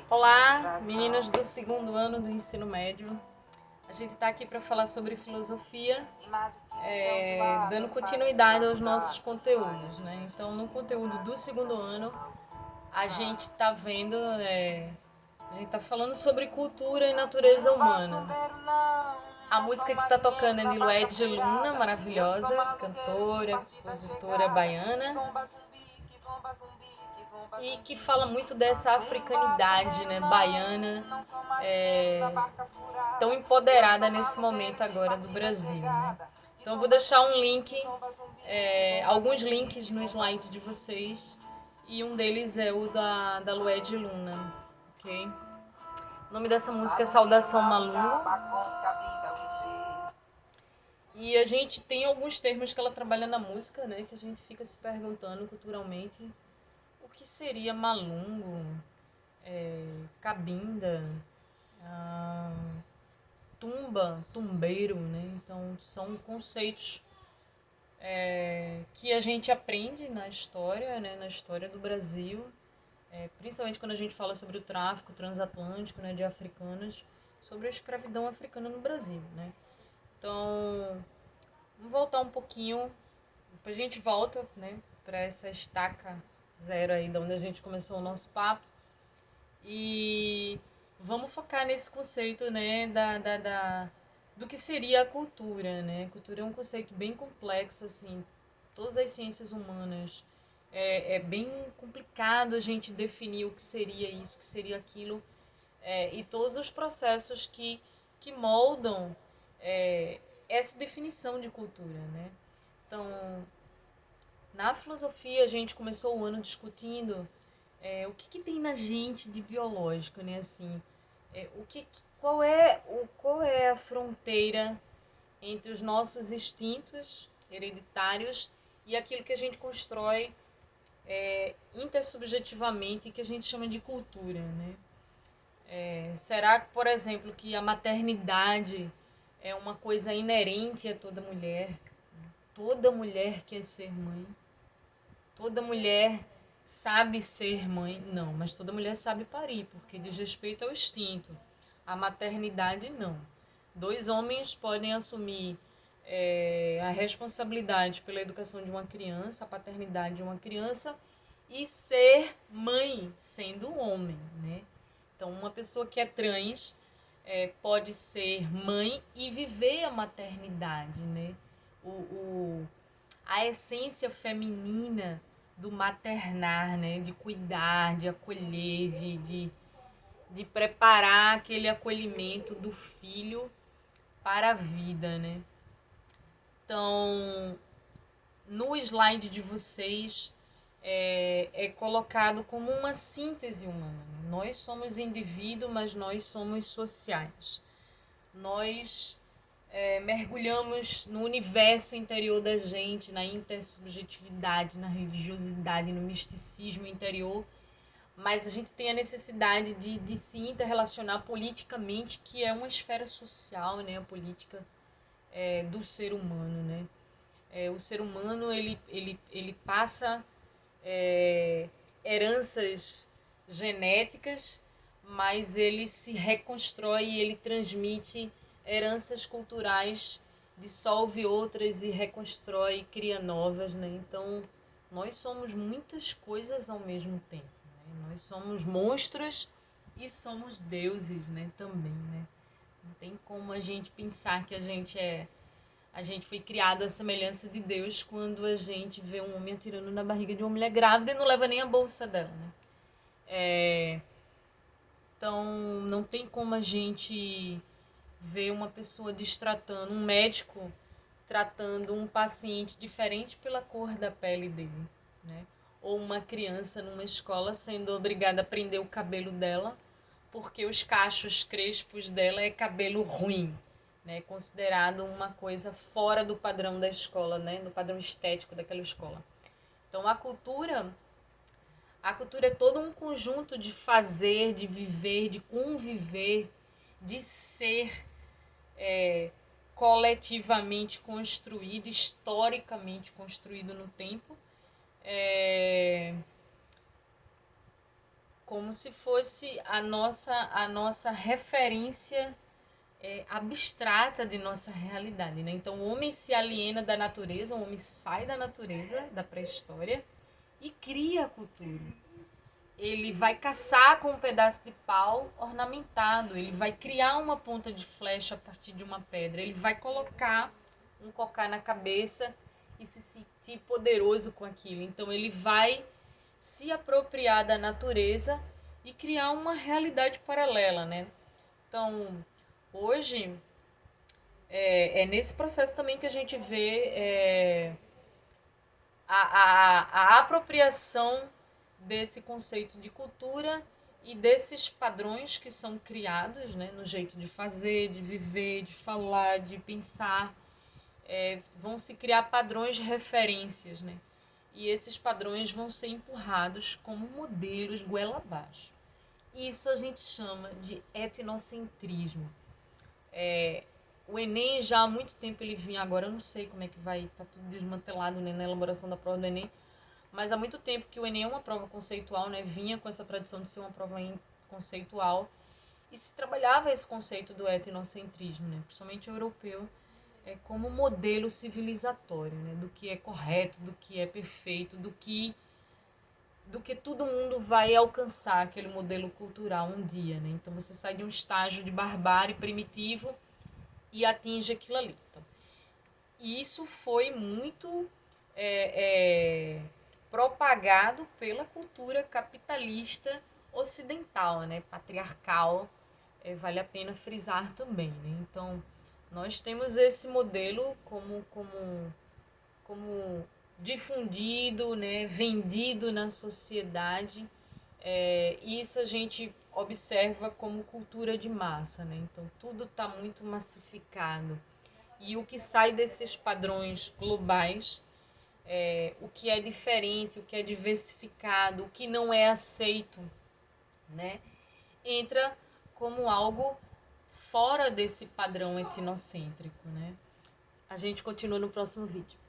Olá, meninas do segundo ano do ensino médio. A gente está aqui para falar sobre filosofia, dando continuidade aos nossos conteúdos, né? Então, no conteúdo do segundo ano, a gente está vendo, a gente está falando sobre cultura e natureza humana. A música que está tocando é de Lued Luna, maravilhosa, cantora, compositora baiana, e que fala muito dessa africanidade, né, baiana, tão empoderada nesse momento agora do Brasil, né? Então eu vou deixar um link, alguns links no slide de vocês, e um deles é o da Lued Luna, ok? O nome dessa música é Saudação Malungo. E a gente tem alguns termos que ela trabalha na música, né, que a gente fica se perguntando culturalmente o que seria malungo, cabinda, tumba, tumbeiro, né? Então são conceitos que a gente aprende na história, né, na história do Brasil, principalmente quando a gente fala sobre o tráfico transatlântico, né, de africanos, sobre a escravidão africana no Brasil, né? Então, vamos voltar um pouquinho, depois a gente volta, né, para essa estaca zero aí, de onde a gente começou o nosso papo, e vamos focar nesse conceito, né, do que seria a cultura, né? A cultura é um conceito bem complexo, assim, todas as ciências humanas. É bem complicado a gente definir o que seria isso, o que seria aquilo, e todos os processos que moldam essa definição de cultura, né? Então, na filosofia, a gente começou o ano discutindo o que tem na gente de biológico, né? Assim, qual é a fronteira entre os nossos instintos hereditários e aquilo que a gente constrói intersubjetivamente, que a gente chama de cultura, né? Será que, por exemplo, que a maternidade é uma coisa inerente a toda mulher? Toda mulher quer ser mãe. Toda mulher sabe ser mãe. Não, mas toda mulher sabe parir, porque diz respeito ao instinto. A maternidade, não. Dois homens podem assumir a responsabilidade pela educação de uma criança, a paternidade de uma criança, e ser mãe sendo homem, né? Então, uma pessoa que é trans pode ser mãe e viver a maternidade, né? A essência feminina do maternar, né? De cuidar, de acolher, de preparar aquele acolhimento do filho para a vida, né? Então, no slide de vocês é colocado como uma síntese humana. Nós somos indivíduo, mas nós somos sociais. Nós mergulhamos no universo interior da gente, na intersubjetividade, na religiosidade, no misticismo interior, mas a gente tem a necessidade de se interrelacionar politicamente, que é uma esfera social, né? A política do ser humano, né? O ser humano ele passa heranças genéticas, mas ele se reconstrói e ele transmite heranças culturais, dissolve outras e reconstrói e cria novas, né? Então, nós somos muitas coisas ao mesmo tempo, né? Nós somos monstros e somos deuses, né? Também, né? Não tem como a gente pensar que a gente foi criado à semelhança de Deus quando a gente vê um homem atirando na barriga de uma mulher grávida e não leva nem a bolsa dela, né? Então, não tem como a gente ver uma pessoa destratando, um médico tratando um paciente diferente pela cor da pele dele, né? Ou uma criança numa escola sendo obrigada a prender o cabelo dela porque os cachos crespos dela é cabelo ruim, né? Considerado uma coisa fora do padrão da escola, né? Do padrão estético daquela escola. Então a cultura é todo um conjunto de fazer, de viver, de conviver, de ser coletivamente construído, historicamente construído no tempo, como se fosse a nossa referência abstrata de nossa realidade, né? Então o homem se aliena da natureza, o homem sai da natureza, da pré-história, e cria a cultura. Ele vai caçar com um pedaço de pau ornamentado, ele vai criar uma ponta de flecha a partir de uma pedra, ele vai colocar um cocá na cabeça e se sentir poderoso com aquilo. Então ele vai se apropriar da natureza e criar uma realidade paralela, né? Então, hoje é nesse processo também que a gente vê a apropriação desse conceito de cultura e desses padrões que são criados, né, no jeito de fazer, de viver, de falar, de pensar. Vão se criar padrões de referências, né? E esses padrões vão ser empurrados como modelos goela abaixo. Isso a gente chama de etnocentrismo. O Enem já há muito tempo ele vinha, agora eu não sei como é que vai, tá tudo desmantelado, né, na elaboração da prova do Enem, mas há muito tempo que o Enem é uma prova conceitual, né, vinha com essa tradição de ser uma prova conceitual, e se trabalhava esse conceito do etnocentrismo, né, principalmente o europeu, como modelo civilizatório, né, do que é correto, do que é perfeito, do que todo mundo vai alcançar aquele modelo cultural um dia, né? Então você sai de um estágio de barbárie primitivo e atinge aquilo ali. Então, isso foi muito propagado pela cultura capitalista ocidental, né? Patriarcal, vale a pena frisar também, né? Então, nós temos esse modelo como difundido, né? Vendido na sociedade, isso a gente observa como cultura de massa, né? Então, tudo está muito massificado. E o que sai desses padrões globais, o que é diferente, o que é diversificado, o que não é aceito, né, entra como algo fora desse padrão etnocêntrico, né? A gente continua no próximo vídeo.